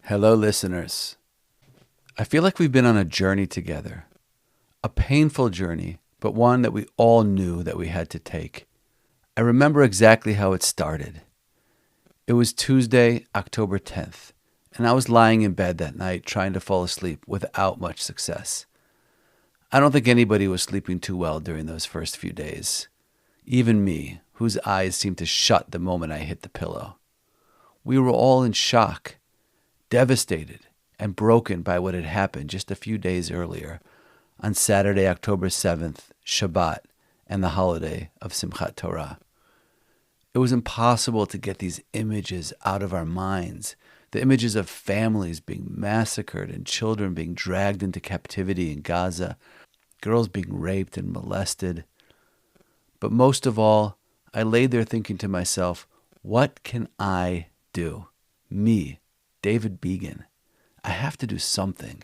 Hello, listeners. I feel like we've been on a journey together. A painful journey, but one that we all knew that we had to take. I remember exactly how it started. It was Tuesday, October 10th, and I was lying in bed that night trying to fall asleep without much success. I don't think anybody was sleeping too well during those first few days. Even me, whose eyes seemed to shut the moment I hit the pillow. We were all in shock, devastated and broken by what had happened just a few days earlier on Saturday, October 7th, Shabbat, and the holiday of Simchat Torah. It was impossible to get these images out of our minds, the images of families being massacred and children being dragged into captivity in Gaza, girls being raped and molested. But most of all, I lay there thinking to myself, what can I do? Me, David Began. I have to do something.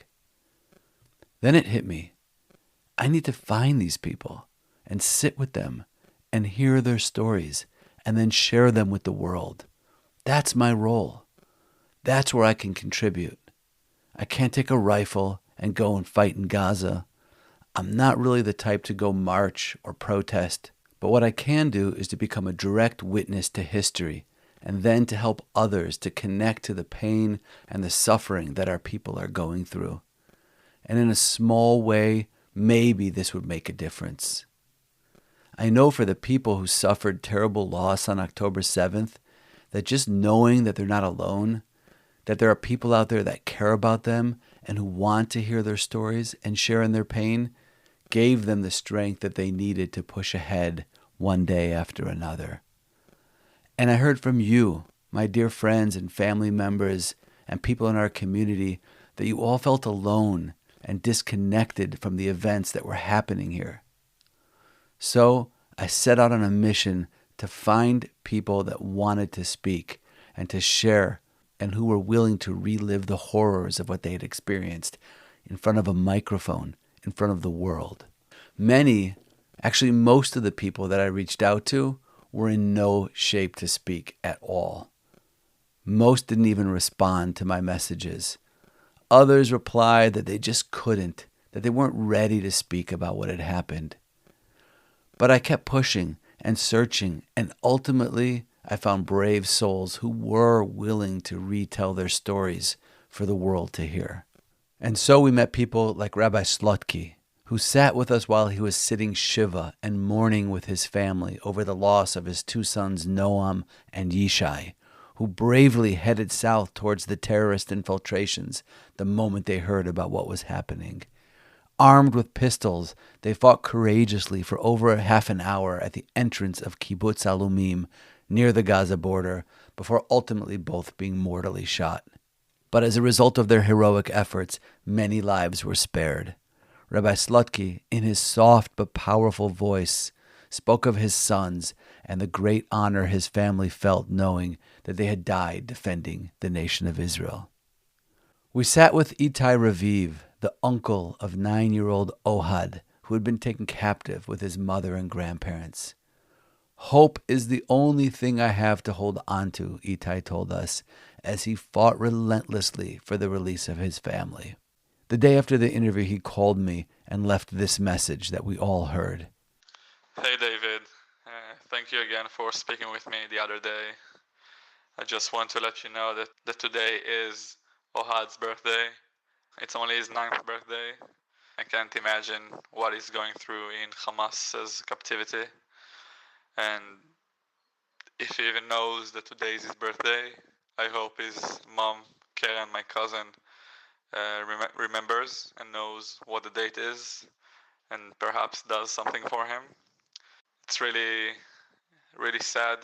Then it hit me. I need to find these people and sit with them and hear their stories and then share them with the world. That's my role. That's where I can contribute. I can't take a rifle and go and fight in Gaza. I'm not really the type to go march or protest, but what I can do is to become a direct witness to history and then to help others to connect to the pain and the suffering that our people are going through. And in a small way, maybe this would make a difference. I know for the people who suffered terrible loss on October 7th, that just knowing that they're not alone, that there are people out there that care about them and who want to hear their stories and share in their pain, gave them the strength that they needed to push ahead one day after another. And I heard from you, my dear friends and family members and people in our community, that you all felt alone and disconnected from the events that were happening here. So I set out on a mission to find people that wanted to speak and to share and who were willing to relive the horrors of what they had experienced in front of a microphone, in front of the world. Many, actually most of the people that I reached out to were in no shape to speak at all. Most didn't even respond to my messages. Others replied that they just couldn't, that they weren't ready to speak about what had happened. But I kept pushing and searching, and ultimately I found brave souls who were willing to retell their stories for the world to hear. And so we met people like Rabbi Slotky, who sat with us while he was sitting Shiva and mourning with his family over the loss of his two sons Noam and Yishai, who bravely headed south towards the terrorist infiltrations the moment they heard about what was happening. Armed with pistols, they fought courageously for over half an hour at the entrance of Kibbutz Alumim near the Gaza border before ultimately both being mortally shot. But as a result of their heroic efforts, many lives were spared. Rabbi Slotky, in his soft but powerful voice, spoke of his sons and the great honor his family felt knowing that they had died defending the nation of Israel. We sat with Itai Raviv, the uncle of 9-year-old Ohad, who had been taken captive with his mother and grandparents. Hope is the only thing I have to hold on to, Itai told us, as he fought relentlessly for the release of his family. The day after the interview, he called me and left this message that we all heard. Hey David, thank you again for speaking with me the other day. I just want to let you know that today is Ohad's birthday. It's only his 9th birthday. I can't imagine what he's going through in Hamas's captivity. And if he even knows that today is his birthday, I hope his mom, Karen, my cousin, remembers and knows what the date is and perhaps does something for him. It's really, really sad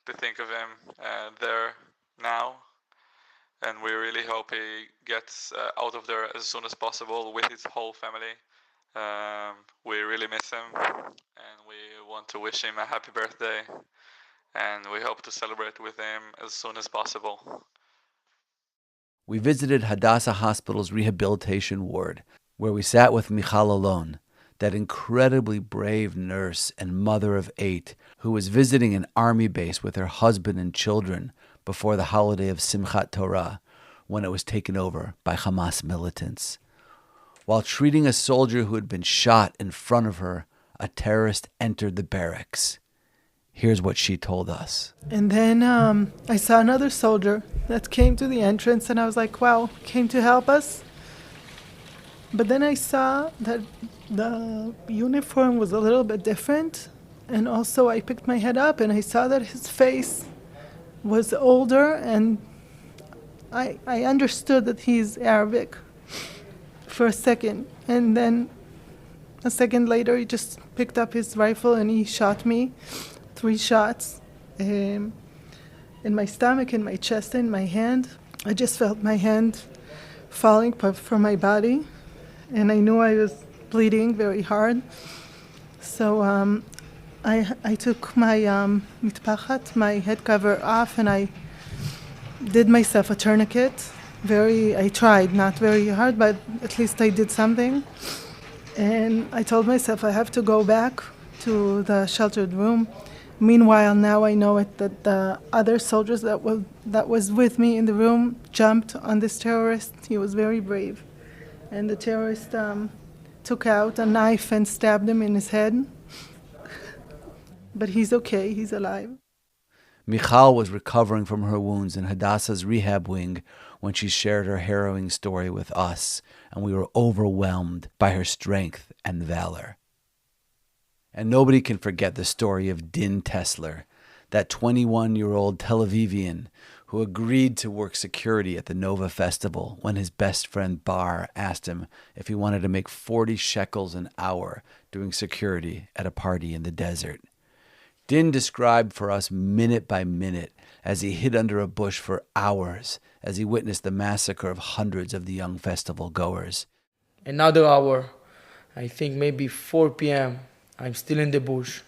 to think of him there now, and we really hope he gets out of there as soon as possible with his whole family. We really miss him, and we want to wish him a happy birthday, and we hope to celebrate with him as soon as possible. We visited Hadassah Hospital's rehabilitation ward, where we sat with Michal Alon, that incredibly brave nurse and mother of 8 who was visiting an army base with her husband and children before the holiday of Simchat Torah, when it was taken over by Hamas militants. While treating a soldier who had been shot in front of her, a terrorist entered the barracks. Here's what she told us. And then I saw another soldier that came to the entrance, and I was like, wow, came to help us. But then I saw that the uniform was a little bit different. And also I picked my head up and I saw that his face was older, and I understood that he's Arabic for a second. And then a second later he just picked up his rifle and he shot me 3 shots in my stomach, in my chest, in my hand. I just felt my hand falling from my body, and I knew I was bleeding very hard. So I took my mitpachat, my head cover off, and I did myself a tourniquet. I tried, not very hard, but at least I did something. And I told myself I have to go back to the sheltered room. Meanwhile, now I know that the other soldiers that was with me in the room jumped on this terrorist. He was very brave. And the terrorist took out a knife and stabbed him in his head. But he's okay, he's alive. Michal was recovering from her wounds in Hadassah's rehab wing when she shared her harrowing story with us, and we were overwhelmed by her strength and valor. And nobody can forget the story of Din Tesler, that 21-year-old Tel Avivian who agreed to work security at the Nova Festival when his best friend Bar asked him if he wanted to make 40 shekels an hour doing security at a party in the desert. Din described for us minute by minute as he hid under a bush for hours as he witnessed the massacre of hundreds of the young festival goers. Another hour, I think maybe 4 p.m., I'm still in the bush.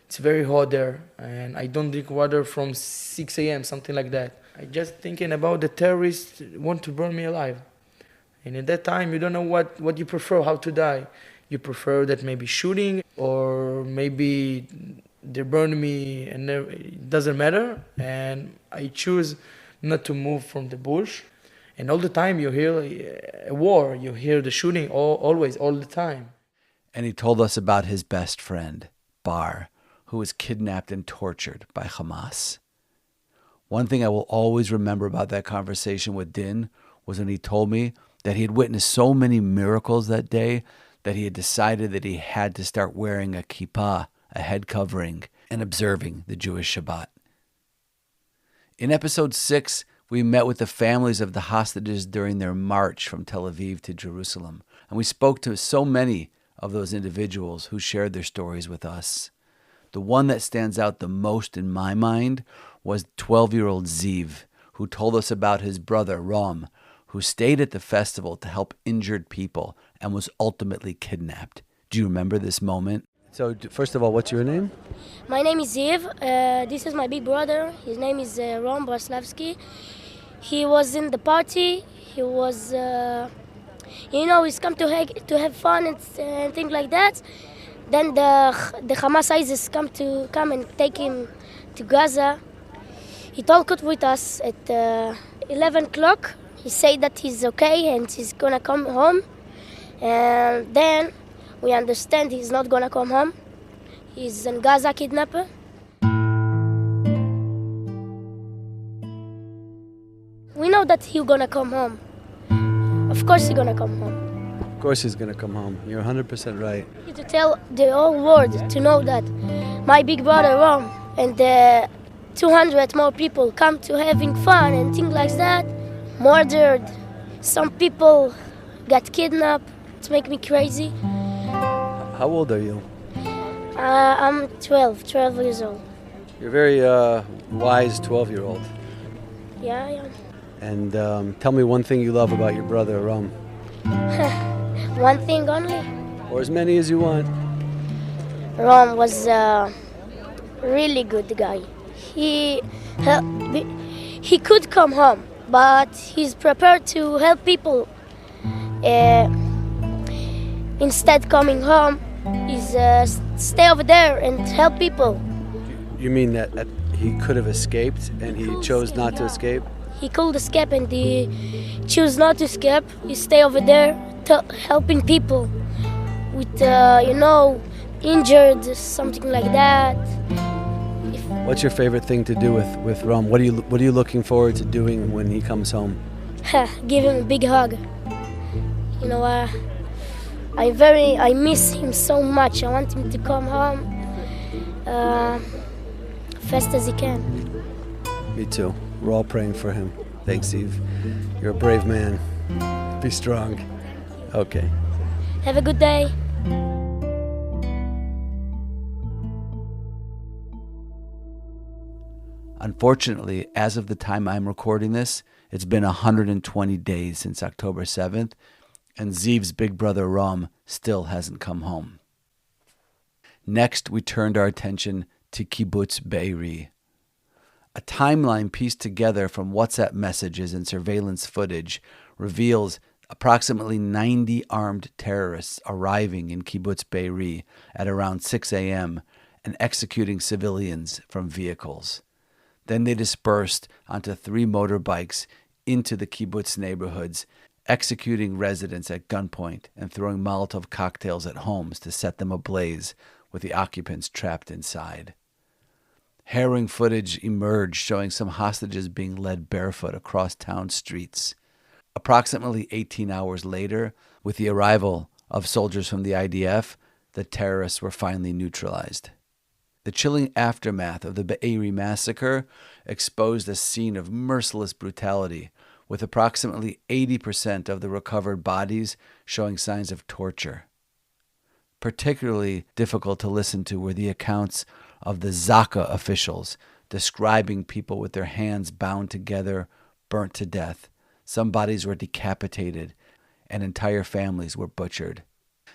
It's very hot there, and I don't drink water from 6 a.m., something like that. I just thinking about the terrorists want to burn me alive. And at that time, you don't know what you prefer, how to die. You prefer that maybe shooting, or maybe they burn me and it doesn't matter. And I choose not to move from the bush. And all the time you hear a war, you hear the shooting always, all the time. And he told us about his best friend, Bar, who was kidnapped and tortured by Hamas. One thing I will always remember about that conversation with Din was when he told me that he had witnessed so many miracles that day that he had decided that he had to start wearing a kippah, a head covering, and observing the Jewish Shabbat. In episode 6, we met with the families of the hostages during their march from Tel Aviv to Jerusalem, and we spoke to so many of those individuals who shared their stories with us. The one that stands out the most in my mind was 12-year-old Ziv, who told us about his brother Rom, who stayed at the festival to help injured people and was ultimately kidnapped. Do you remember this moment? So first of all, what's your name? My name is Ziv. This is my big brother. His name is Rom Braslavsky. He was in the party. He was... he's come to have fun and things like that. Then the Hamas ISIS come and take him to Gaza. He talked with us at 11 o'clock. He said that he's okay and he's gonna come home. And then we understand he's not gonna come home. He's in Gaza kidnapper. We know that he's gonna come home. Of course he's gonna come home. Of course he's going to come home. You're 100% right. To tell the whole world to know that my big brother Rom and 200 more people come to having fun and things like that, murdered. Some people got kidnapped. It makes me crazy. How old are you? I'm 12 years old. You're a very wise 12-year-old. Yeah. And tell me one thing you love about your brother, Rom. One thing only. Or as many as you want. Rom was a really good guy. He could come home, but he's prepared to help people. Instead coming home, he's stay over there and help people. You mean that he could have escaped and he chose not to escape? he could escape and he chose not to escape. He stay over there helping people with, injured, something like that. What's your favorite thing to do with Ram? What are you looking forward to doing when he comes home? Give him a big hug. I miss him so much. I want him to come home fast as he can. Me too. We're all praying for him. Thanks, Eve. You're a brave man. Be strong. Okay. Have a good day. Unfortunately, as of the time I'm recording this, it's been 120 days since October 7th, and Ziv's big brother Ram still hasn't come home. Next, we turned our attention to Kibbutz Be'eri. A timeline pieced together from WhatsApp messages and surveillance footage reveals approximately 90 armed terrorists arriving in Kibbutz Be'eri at around 6 a.m. and executing civilians from vehicles. Then they dispersed onto 3 motorbikes into the kibbutz neighborhoods, executing residents at gunpoint and throwing Molotov cocktails at homes to set them ablaze with the occupants trapped inside. Harrowing footage emerged showing some hostages being led barefoot across town streets. Approximately 18 hours later, with the arrival of soldiers from the IDF, the terrorists were finally neutralized. The chilling aftermath of the Be'eri massacre exposed a scene of merciless brutality, with approximately 80% of the recovered bodies showing signs of torture. Particularly difficult to listen to were the accounts of the Zaka officials describing people with their hands bound together, burnt to death. Some bodies were decapitated, and entire families were butchered.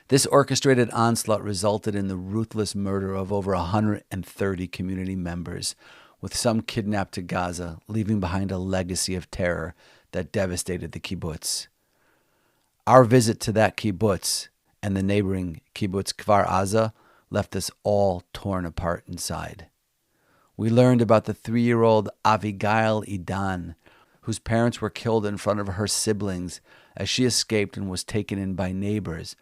This orchestrated onslaught resulted in the ruthless murder of over 130 community members, with some kidnapped to Gaza, leaving behind a legacy of terror that devastated the kibbutz. Our visit to that kibbutz and the neighboring kibbutz Kfar Aza left us all torn apart inside. We learned about the 3-year-old Avigail Idan, whose parents were killed in front of her siblings as she escaped and was taken in by neighbors,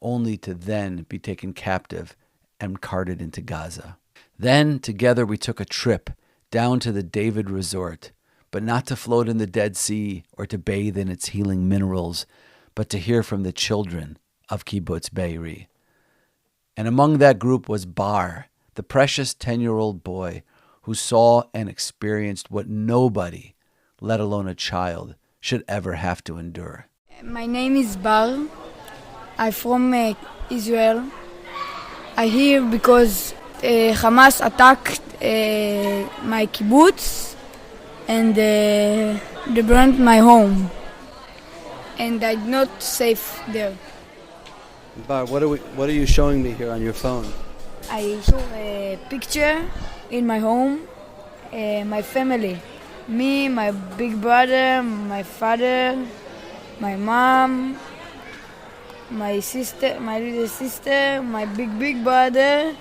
only to then be taken captive and carted into Gaza. Then, together, we took a trip down to the David Resort, but not to float in the Dead Sea or to bathe in its healing minerals, but to hear from the children of Kibbutz Be'eri. And among that group was Bar, the precious 10-year-old boy who saw and experienced what nobody, let alone a child, should ever have to endure. My name is Bar. I'm from Israel. I'm here because Hamas attacked my kibbutz and they burned my home. And I'm not safe there. Bar, what are you showing me here on your phone? I saw a picture in my home, my family. Me, my big brother, my father, my mom, my sister, my little sister, my big brother.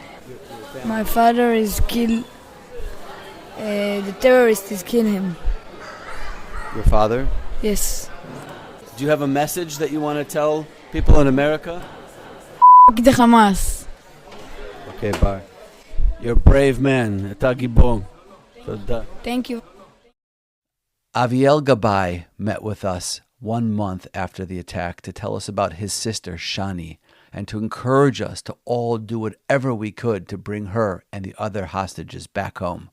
My father is killed. The terrorist is killing him. Your father? Yes. Do you have a message that you want to tell people in America? The Hamas. Okay, Bar. You're a brave man. Ata gibor. Thank you. Aviel Gabay met with us 1 month after the attack to tell us about his sister, Shani, and to encourage us to all do whatever we could to bring her and the other hostages back home.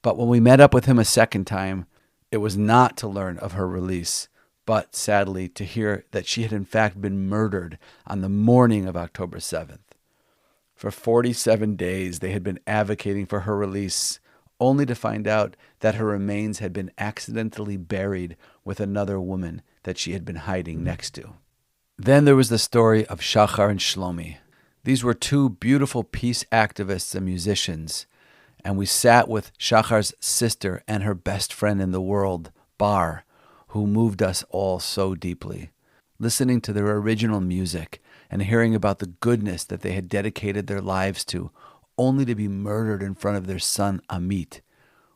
But when we met up with him a second time, it was not to learn of her release, but sadly to hear that she had in fact been murdered on the morning of October 7th. For 47 days, they had been advocating for her release, only to find out that her remains had been accidentally buried with another woman that she had been hiding next to. Then there was the story of Shachar and Shlomi. These were 2 beautiful peace activists and musicians, and we sat with Shachar's sister and her best friend in the world, Bar, who moved us all so deeply. Listening to their original music and hearing about the goodness that they had dedicated their lives to, only to be murdered in front of their son Amit,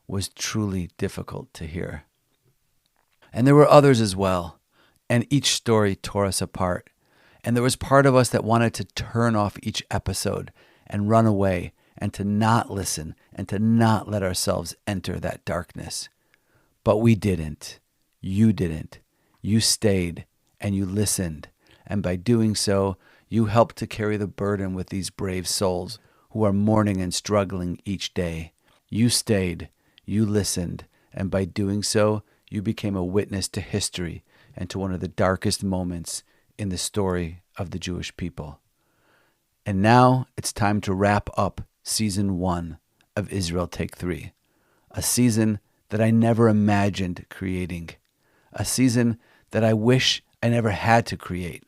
was truly difficult to hear. And there were others as well. And each story tore us apart. And there was part of us that wanted to turn off each episode and run away and to not listen and to not let ourselves enter that darkness. But we didn't. You didn't. You stayed and you listened. And by doing so, you helped to carry the burden with these brave souls who are mourning and struggling each day. You stayed. You listened. And by doing so, you became a witness to history and to one of the darkest moments in the story of the Jewish people. And now it's time to wrap up season 1 of Israel Take 3, a season that I never imagined creating, a season that I wish I never had to create.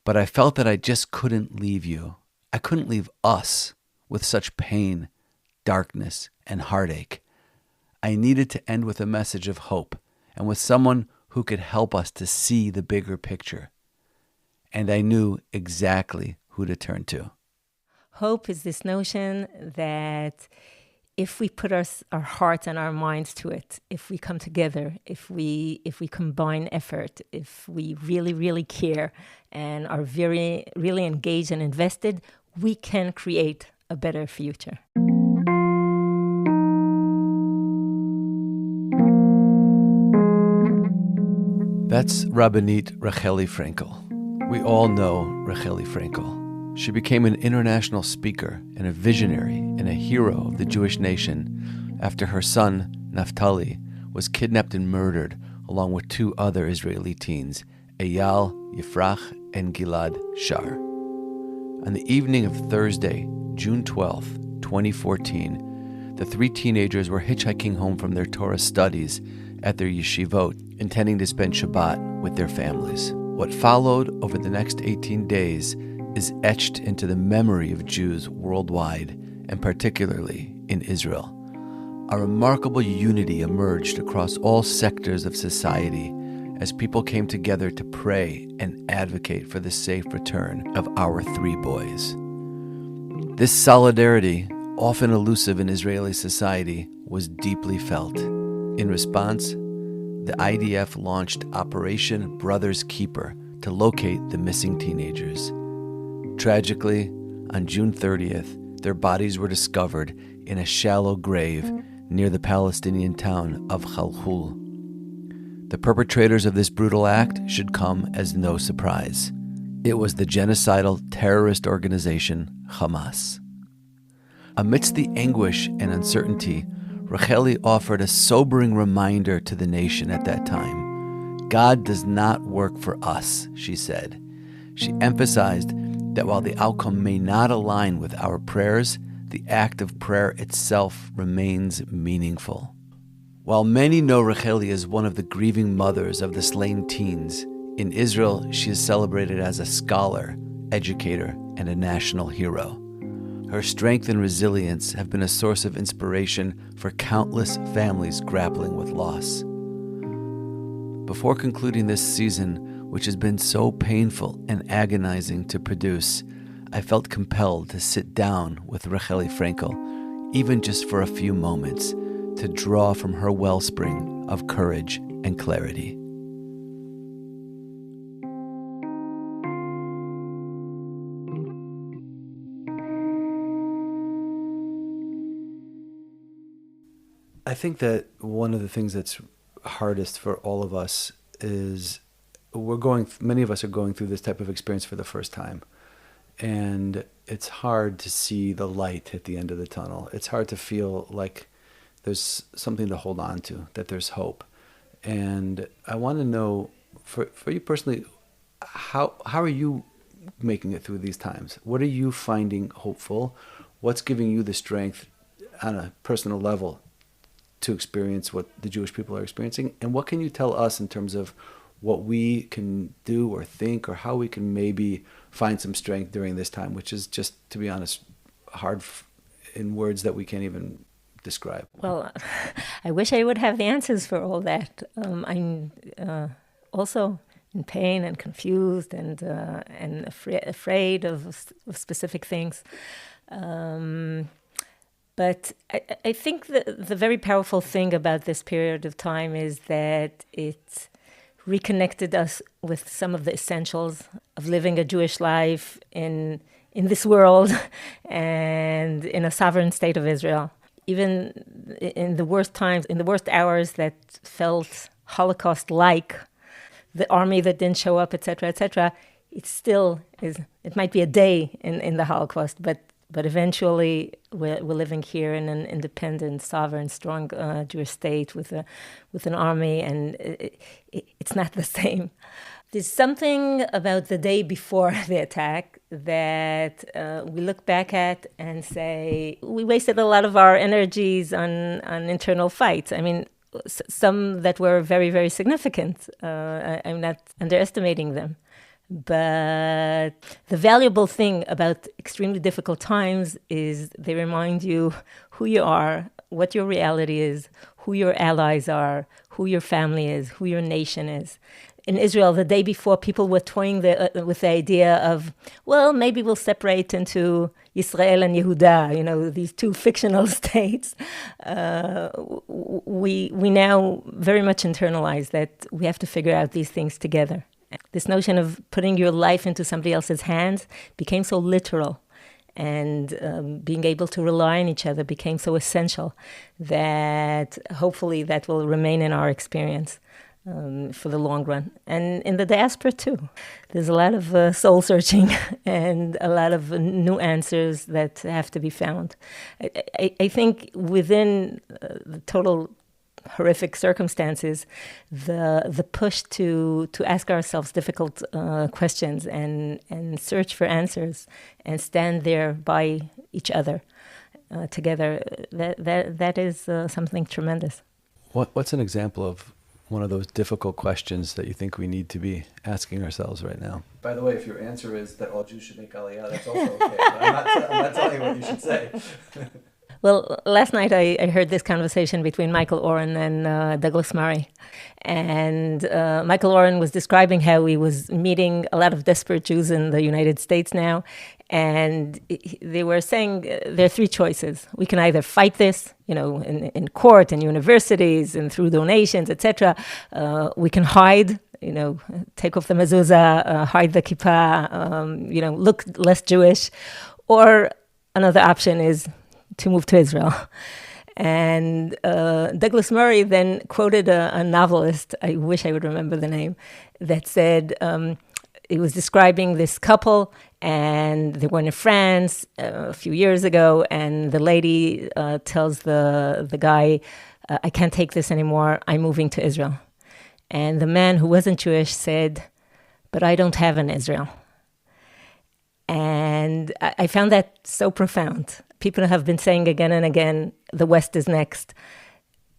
But I felt that I just couldn't leave you. I couldn't leave us with such pain, darkness, and heartache. I needed to end with a message of hope and with someone who could help us to see the bigger picture. And I knew exactly who to turn to. Hope is this notion that if we put our hearts and our minds to it, if we come together, if we combine effort, if we really, really care and are really engaged and invested, we can create a better future. That's Rabbanit Rachelle Fraenkel. We all know Rachelle Fraenkel. She became an international speaker and a visionary and a hero of the Jewish nation after her son, Naftali, was kidnapped and murdered along with 2 other Israeli teens, Eyal Yifrach and Gilad Shar. On the evening of Thursday, June 12, 2014, the 3 teenagers were hitchhiking home from their Torah studies at their yeshivot, intending to spend Shabbat with their families. What followed over the next 18 days is etched into the memory of Jews worldwide, and particularly in Israel. A remarkable unity emerged across all sectors of society as people came together to pray and advocate for the safe return of our 3 boys. This solidarity, often elusive in Israeli society, was deeply felt. In response, the IDF launched Operation Brother's Keeper to locate the missing teenagers. Tragically, on June 30th, their bodies were discovered in a shallow grave near the Palestinian town of Khalkhul. The perpetrators of this brutal act should come as no surprise. It was the genocidal terrorist organization Hamas. Amidst the anguish and uncertainty, Rachelle offered a sobering reminder to the nation at that time. God does not work for us, she said. She emphasized that while the outcome may not align with our prayers, the act of prayer itself remains meaningful. While many know Rachelle as one of the grieving mothers of the slain teens, in Israel she is celebrated as a scholar, educator, and a national hero. Her strength and resilience have been a source of inspiration for countless families grappling with loss. Before concluding this season, which has been so painful and agonizing to produce, I felt compelled to sit down with Rachelle Fraenkel, even just for a few moments, to draw from her wellspring of courage and clarity. I think that one of the things that's hardest for all of us is many of us are going through this type of experience for the first time. And it's hard to see the light at the end of the tunnel. It's hard to feel like there's something to hold on to, that there's hope. And I want to know, for you personally, how are you making it through these times? What are you finding hopeful? What's giving you the strength on a personal level to experience what the Jewish people are experiencing? And what can you tell us in terms of what we can do or think, or how we can maybe find some strength during this time, which is just, to be honest, hard in words that we can't even describe? Well, I wish I would have the answers for all that. I'm also in pain and confused and afraid of specific things. But I think the very powerful thing about this period of time is that it reconnected us with some of the essentials of living a Jewish life in this world and in a sovereign state of Israel. Even in the worst times, in the worst hours that felt Holocaust-like, the army that didn't show up, etc., it still is. It might be a day in the Holocaust, but eventually we're living here in an independent, sovereign, strong Jewish state with an army, and it's not the same. There's something about the day before the attack that we look back at and say, we wasted a lot of our energies on internal fights. I mean, some that were very, very significant. I'm not underestimating them. But the valuable thing about extremely difficult times is they remind you who you are, what your reality is, who your allies are, who your family is, who your nation is. In Israel, the day before, people were toying with the idea of, well, maybe we'll separate into Israel and Yehuda, these two fictional states. We now very much internalize that we have to figure out these things together. This notion of putting your life into somebody else's hands became so literal, and being able to rely on each other became so essential that hopefully that will remain in our experience for the long run. And in the diaspora too, there's a lot of soul searching and a lot of new answers that have to be found. I think within the total horrific circumstances, the push to ask ourselves difficult questions and search for answers and stand there by each other together, that is something tremendous. What's an example of one of those difficult questions that you think we need to be asking ourselves right now? By the way, if your answer is that all Jews should make Aliyah, that's also okay. But I'm not telling you what you should say. Well, last night I heard this conversation between Michael Oren and Douglas Murray. And Michael Oren was describing how he was meeting a lot of desperate Jews in the United States now. And they were saying there are three choices. We can either fight this, in court and universities and through donations, etc. We can hide, take off the mezuzah, hide the kippah, look less Jewish. Or another option is to move to Israel. And Douglas Murray then quoted a novelist, I wish I would remember the name, that said, he was describing this couple, and they were in France a few years ago, and the lady tells the guy, I can't take this anymore, I'm moving to Israel. And the man who wasn't Jewish said, but I don't have an Israel. And I found that so profound. People have been saying again and again, the West is next.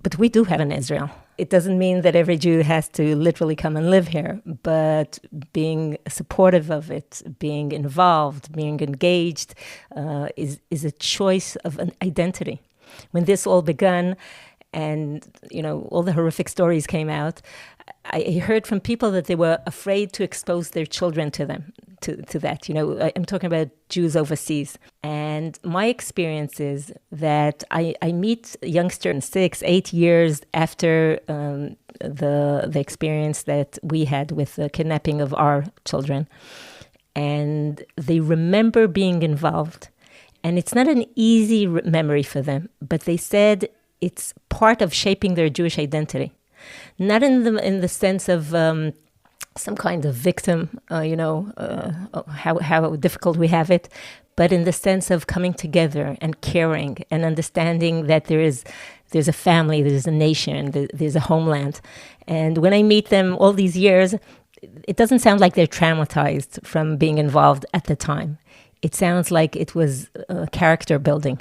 But we do have an Israel. It doesn't mean that every Jew has to literally come and live here, but being supportive of it, being involved, being engaged is a choice of an identity. When this all began and, all the horrific stories came out, I heard from people that they were afraid to expose their children to them, to that. I'm talking about Jews overseas. And my experience is that I meet youngsters 6, 8 years after the experience that we had with the kidnapping of our children. And they remember being involved. And it's not an easy memory for them, but they said it's part of shaping their Jewish identity. Not in the sense of some kind of victim, how difficult we have it, but in the sense of coming together and caring and understanding that there's a family, there's a nation, there's a homeland. And when I meet them all these years, it doesn't sound like they're traumatized from being involved at the time. It sounds like it was character building.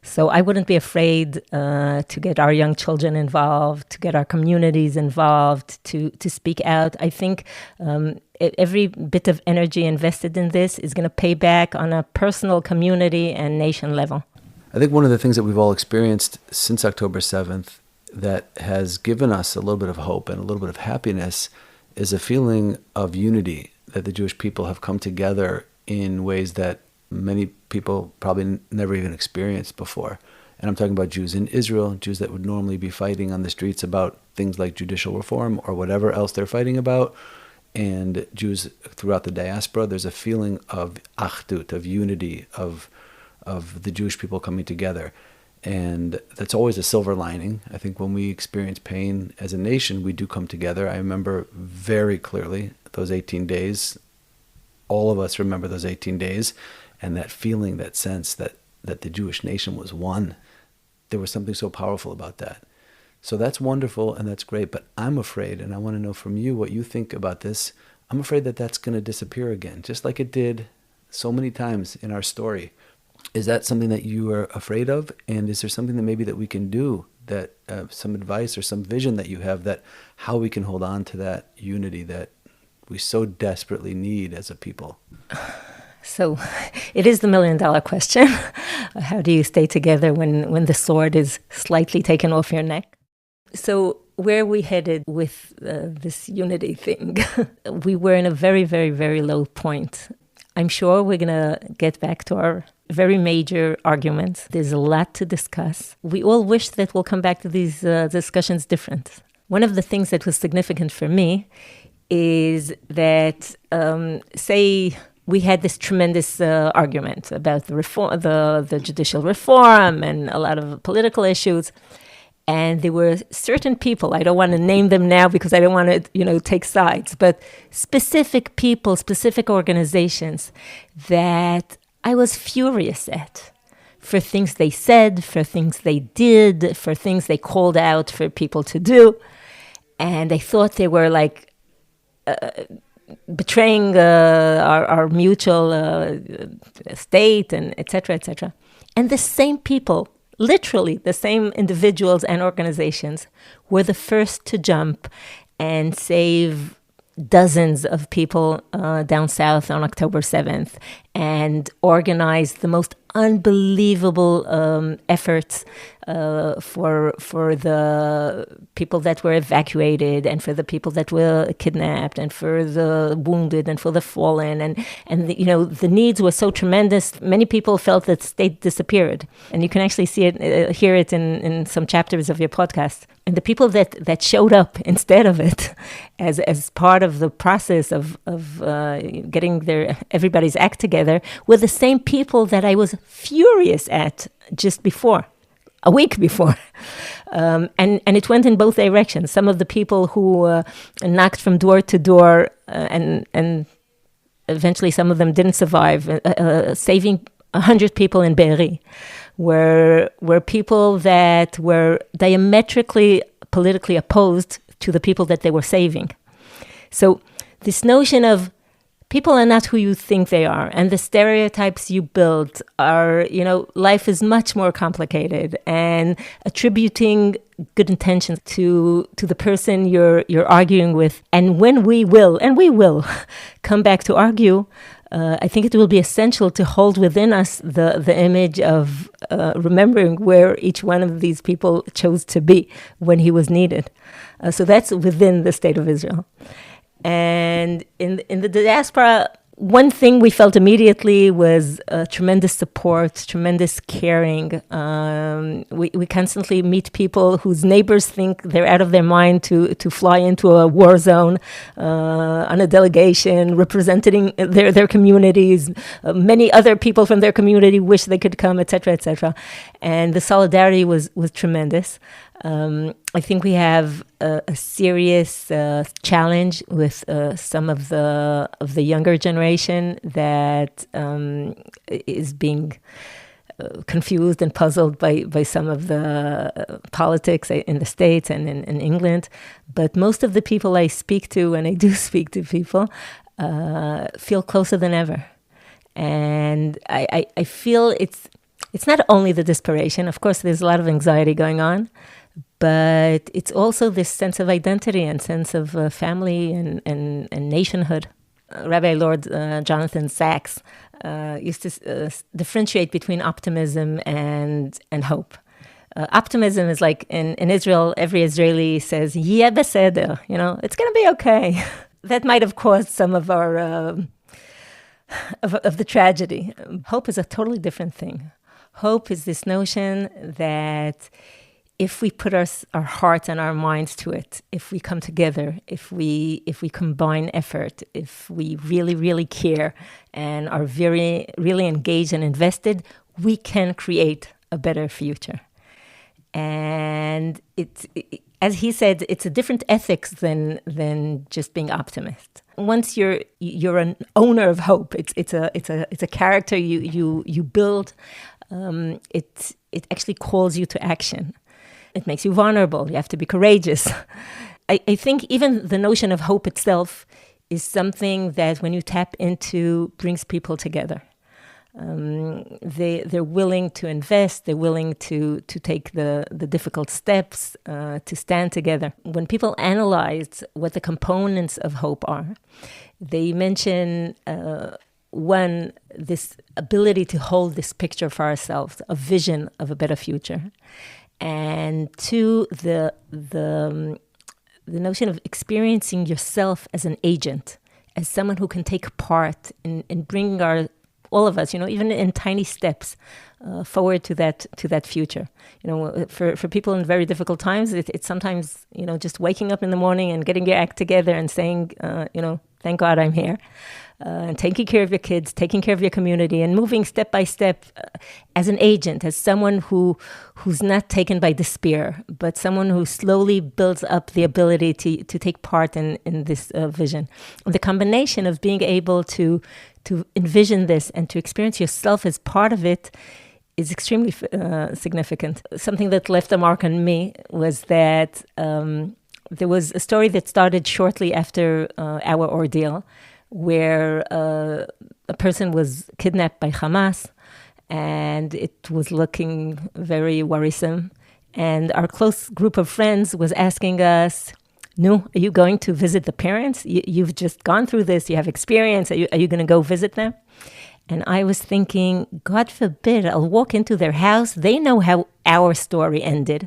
So I wouldn't be afraid to get our young children involved, to get our communities involved, to speak out. I think every bit of energy invested in this is going to pay back on a personal, community, and nation level. I think one of the things that we've all experienced since October 7th that has given us a little bit of hope and a little bit of happiness is a feeling of unity, that the Jewish people have come together in ways that many people probably never even experienced before. And I'm talking about Jews in Israel, Jews that would normally be fighting on the streets about things like judicial reform or whatever else they're fighting about, and Jews throughout the diaspora. There's a feeling of achdut, of unity, of the Jewish people coming together. And that's always a silver lining. I think when we experience pain as a nation, we do come together. I remember very clearly those 18 days. All of us remember those 18 days, and that feeling, that sense that the Jewish nation was one. There was something so powerful about that. So that's wonderful and that's great, but I'm afraid, and I want to know from you what you think about this, I'm afraid that that's going to disappear again, just like it did so many times in our story. Is that something that you are afraid of? And is there something that maybe that we can do, that some advice or some vision that you have, that how we can hold on to that unity that we so desperately need as a people? So it is the million-dollar question. How do you stay together when the sword is slightly taken off your neck? So where are we headed with this unity thing? We were in a very, very, very low point. I'm sure we're going to get back to our very major arguments. There's a lot to discuss. We all wish that we'll come back to these discussions different. One of the things that was significant for me is that, say, we had this tremendous argument about the reform, the judicial reform, and a lot of political issues. And there were certain people, I don't want to name them now because I don't want to, take sides, but specific people, specific organizations that I was furious at for things they said, for things they did, for things they called out for people to do. And I thought they were like betraying our mutual state, and et cetera, et cetera. And the same people, literally the same individuals and organizations, were the first to jump and save dozens of people down south on October 7th and organized the most unbelievable efforts for the people that were evacuated, and for the people that were kidnapped, and for the wounded, and for the fallen, and the needs were so tremendous. Many people felt that state disappeared, and you can actually see it, hear it in some chapters of your podcast. And the people that showed up instead of it, as part of the process of getting everybody's act together, were the same people that I was furious at just before. A week before. And it went in both directions. Some of the people who knocked from door to door, and eventually some of them didn't survive, saving 100 people in Be'eri, were people that were diametrically politically opposed to the people that they were saving. So this notion of people are not who you think they are, and the stereotypes you build are, life is much more complicated, and attributing good intentions to the person you're arguing with. And when we will come back to argue, I think it will be essential to hold within us the image of remembering where each one of these people chose to be when he was needed. So that's within the state of Israel. And in the diaspora, one thing we felt immediately was tremendous support, tremendous caring. We constantly meet people whose neighbors think they're out of their mind to fly into a war zone on a delegation representing their communities. Many other people from their community wish they could come, et cetera, et cetera. And the solidarity was tremendous. I think we have a serious challenge with some of the younger generation that is being confused and puzzled by some of the politics in the States and in England. But most of the people I speak to, and I do speak to people, feel closer than ever. And I feel it's not only the desperation. Of course, there's a lot of anxiety going on, but it's also this sense of identity and sense of family and nationhood. Rabbi Lord Jonathan Sachs used to differentiate between optimism and hope. Optimism is like in Israel, every Israeli says, "Yeah, beseder," it's going to be okay. That might have caused some of our of the tragedy. Hope is a totally different thing. Hope is this notion that if we put our hearts and our minds to it, if we come together, if we combine effort, if we really, really care and are very, really engaged and invested, we can create a better future. And as he said, it's a different ethics than just being optimist. Once you're an owner of hope, it's a character you build. It actually calls you to action. It makes you vulnerable. You have to be courageous. I think even the notion of hope itself is something that when you tap into brings people together. They're willing to invest. They're willing to take the difficult steps to stand together. When people analyze what the components of hope are, they mention one, this ability to hold this picture for ourselves, a vision of a better future, and two, the notion of experiencing yourself as an agent, as someone who can take part in bringing all of us, even in tiny steps, forward to that future. For people in very difficult times, it's sometimes, just waking up in the morning and getting your act together and saying, thank God I'm here, and taking care of your kids, taking care of your community, and moving step by step as an agent, as someone who's not taken by despair, but someone who slowly builds up the ability to take part in this vision. And the combination of being able to envision this and to experience yourself as part of it is extremely significant. Something that left a mark on me was that there was a story that started shortly after our ordeal, where a person was kidnapped by Hamas, and it was looking very worrisome. And our close group of friends was asking us, "No, are you going to visit the parents? You've just gone through this. You have experience. Are you going to go visit them?" And I was thinking, God forbid, I'll walk into their house. They know how our story ended.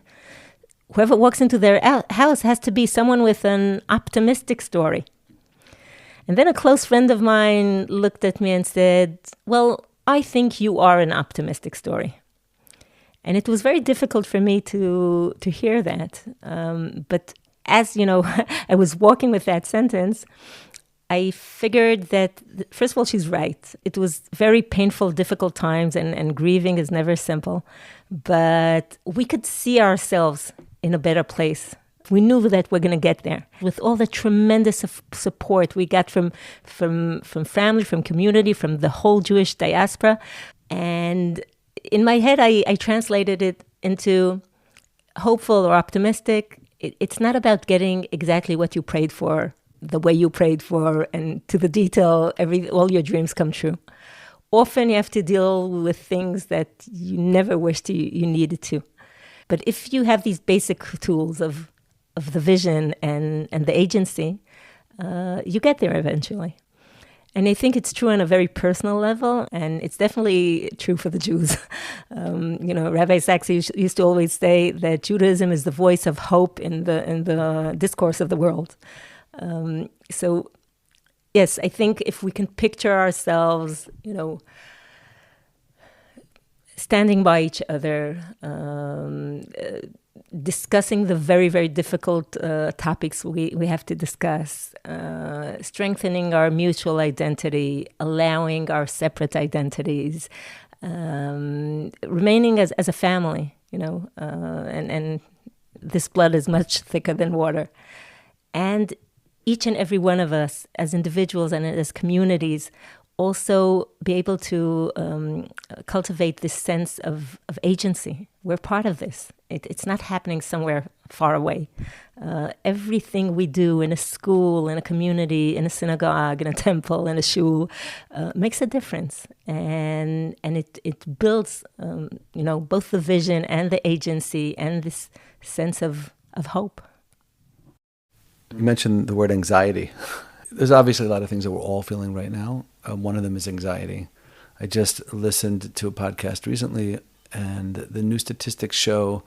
Whoever walks into their house has to be someone with an optimistic story. And then a close friend of mine looked at me and said, "Well, I think you are an optimistic story." And it was very difficult for me to hear that. But as I was walking with that sentence, I figured that, first of all, she's right. It was very painful, difficult times, and grieving is never simple. But we could see ourselves in a better place. We knew that we're going to get there. With all the tremendous support we got from family, from community, from the whole Jewish diaspora. And in my head, I translated it into hopeful or optimistic. It's not about getting exactly what you prayed for, the way you prayed for, and to the detail, all your dreams come true. Often you have to deal with things that you never wished you needed to. But if you have these basic tools of the vision and the agency, you get there eventually. And I think it's true on a very personal level, and it's definitely true for the Jews. Rabbi Sachs used to always say that Judaism is the voice of hope in the discourse of the world. So, yes, I think if we can picture ourselves, standing by each other, discussing the very, very difficult topics we have to discuss, strengthening our mutual identity, allowing our separate identities, remaining as a family, and this blood is much thicker than water. And each and every one of us as individuals and as communities also be able to cultivate this sense of agency. We're part of this. It's not happening somewhere far away. Everything we do in a school, in a community, in a synagogue, in a temple, in a shul, makes a difference. And it builds, both the vision and the agency and this sense of hope. You mentioned the word anxiety. There's obviously a lot of things that we're all feeling right now. One of them is anxiety. I just listened to a podcast recently, and the new statistics show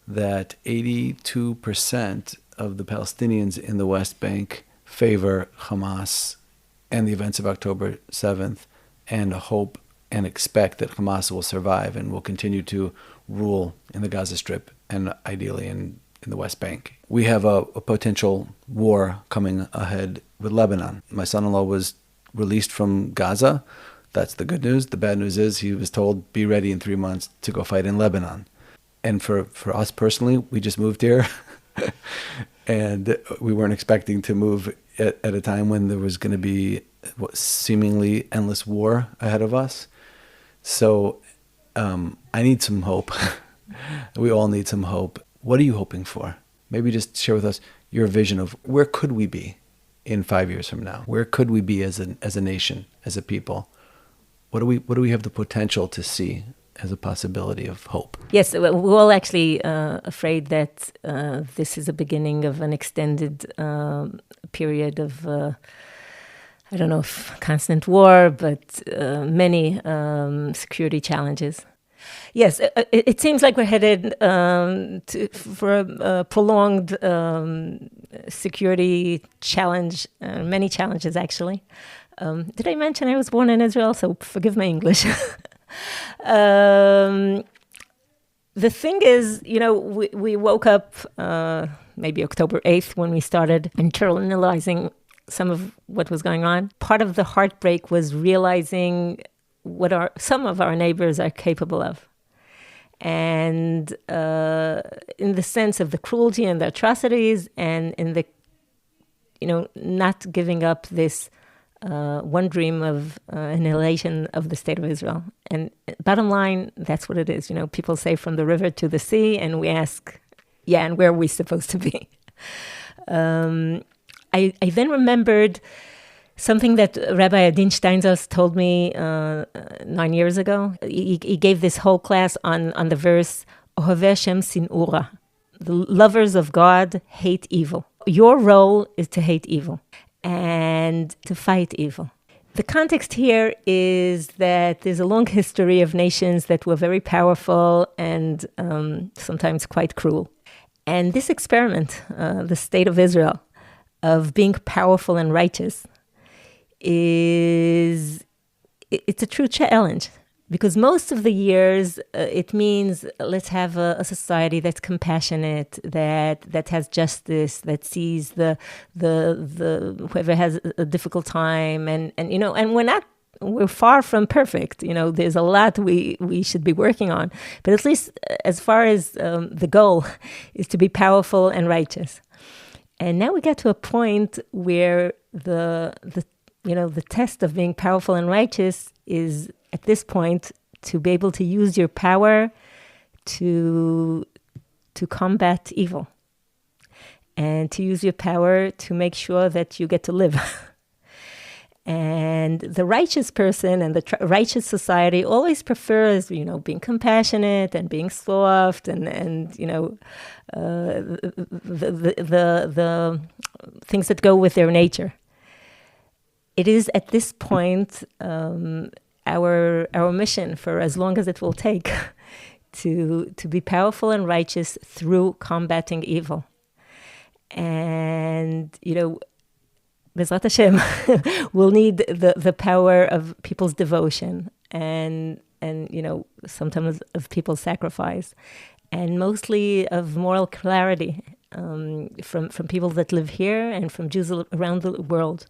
that 82% of the Palestinians in the West Bank favor Hamas and the events of October 7th and hope and expect that Hamas will survive and will continue to rule in the Gaza Strip and ideally in the West Bank. We have a potential war coming ahead with Lebanon. My son-in-law was released from Gaza. That's the good news. The bad news is he was told, be ready in 3 months to go fight in Lebanon. And for us personally, we just moved here. And we weren't expecting to move at a time when there was going to be what seemingly endless war ahead of us. So I need some hope. We all need some hope. What are you hoping for? Maybe just share with us your vision of where could we be in 5 years from now? Where could we be as a nation, as a people? What do we have the potential to see as a possibility of hope? Yes, we're all actually afraid that this is a beginning of an extended period of, I don't know if constant war, but many security challenges. Yes, it seems like we're headed for a prolonged security challenge, many challenges actually. Did I mention I was born in Israel? So forgive my English. The thing is, we woke up maybe October 8th when we started internalizing some of what was going on. Part of the heartbreak was realizing what some of our neighbors are capable of. And in the sense of the cruelty and the atrocities and in the, not giving up this one dream of annihilation of the state of Israel. And bottom line, that's what it is. People say from the river to the sea, and we ask, and where are we supposed to be? I then remembered something that Rabbi Adin Steinsaltz told me 9 years ago. He gave this whole class on the verse, Ohavei Hashem sin'u ra. The lovers of God hate evil. Your role is to hate evil and to fight evil. The context here is that there's a long history of nations that were very powerful and sometimes quite cruel. And this experiment, the state of Israel, of being powerful and righteous, it's a true challenge. Because most of the years, it means let's have a society that's compassionate, that has justice, that sees the whoever has a difficult time, and we're far from perfect. There's a lot we should be working on, but at least as far as the goal is to be powerful and righteous. And now we get to a point where the test of being powerful and righteous is, at this point, to be able to use your power to combat evil and to use your power to make sure that you get to live. And the righteous person and the righteous society always prefers, being compassionate and being soft and the things that go with their nature. It is at this point our mission, for as long as it will take, to be powerful and righteous through combating evil. And Bezrat Hashem, we'll need the power of people's devotion and sometimes of people's sacrifice, and mostly of moral clarity from people that live here and from Jews around the world.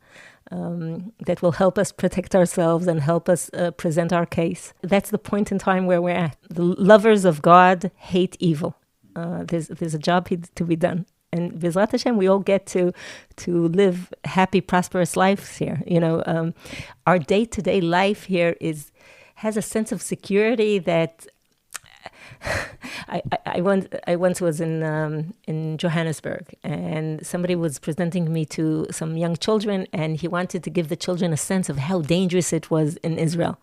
That will help us protect ourselves and help us present our case. That's the point in time where we're at. The lovers of God hate evil. There's a job to be done. And Bezrat Hashem, we all get to live happy, prosperous lives here. Our day-to-day life here has a sense of security that I once was in Johannesburg, and somebody was presenting me to some young children, and he wanted to give the children a sense of how dangerous it was in Israel.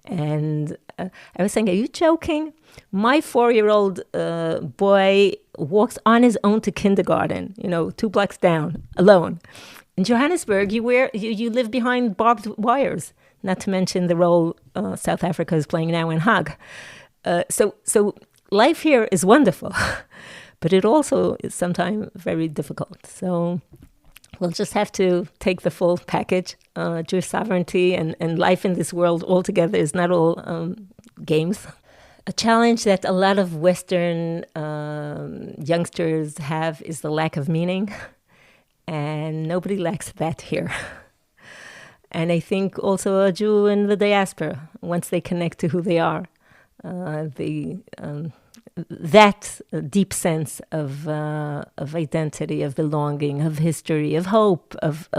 And I was saying, are you joking? My 4-year-old boy walks on his own to kindergarten, 2 blocks down, alone. In Johannesburg, you live behind barbed wires, not to mention the role South Africa is playing now in Hague. So life here is wonderful, but it also is sometimes very difficult. So we'll just have to take the full package. Jewish sovereignty and life in this world altogether is not all games. A challenge that a lot of Western youngsters have is the lack of meaning, and nobody lacks that here. And I think also a Jew in the diaspora, once they connect to who they are, that deep sense of identity, of belonging, of history, of hope, of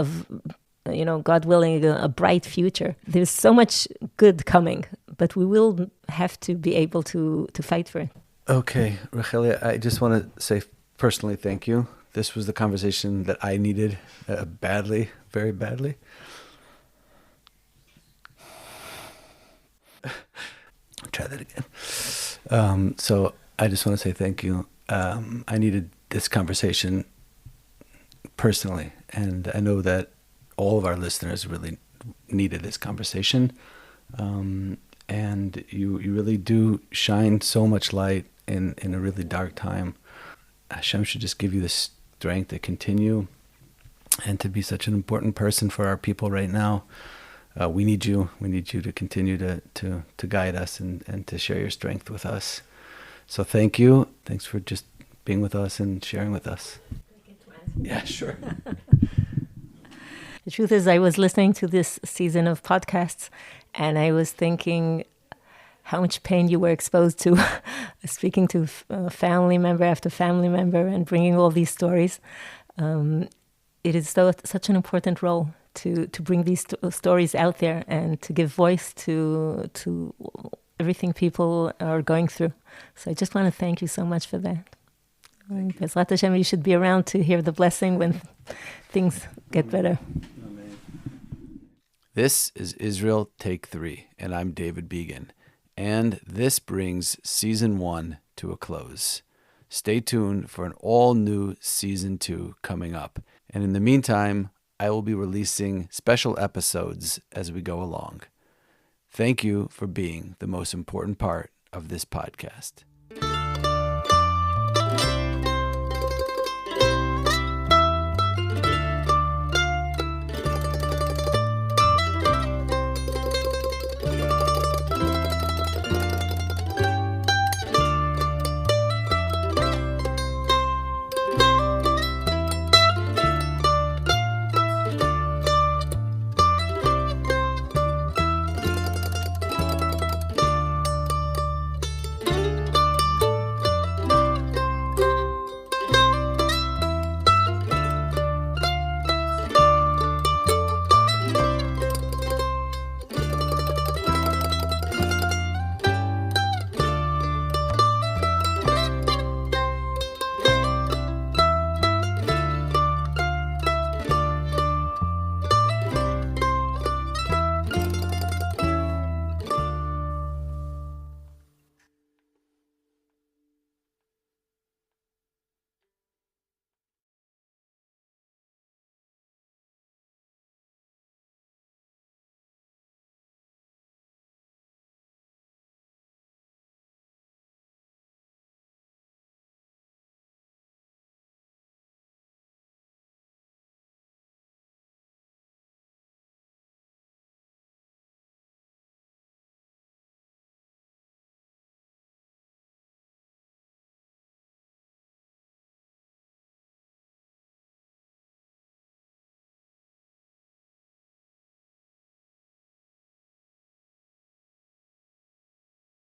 God willing, a bright future. There's so much good coming, but we will have to be able to fight for it. Okay, Rachelle, I just want to say personally thank you. This was the conversation that I needed badly, very badly. Try that again. So I just want to say thank you. I needed this conversation personally, and I know that all of our listeners really needed this conversation. And you really do shine so much light in a really dark time. Hashem should just give you the strength to continue and to be such an important person for our people right now. We need you. We need you to continue to guide us and to share your strength with us. So thank you. Thanks for just being with us and sharing with us. Yeah, sure. The truth is, I was listening to this season of podcasts, and I was thinking how much pain you were exposed to, speaking to family member after family member and bringing all these stories. It is such an important role to bring these stories out there and to give voice to everything people are going through. So I just want to thank you so much for that. Bezrat Hashem, you should be around to hear the blessing when things get better. This is Israel Take 3, and I'm David Began. And this brings Season 1 to a close. Stay tuned for an all-new Season 2 coming up. And in the meantime, I will be releasing special episodes as we go along. Thank you for being the most important part of this podcast.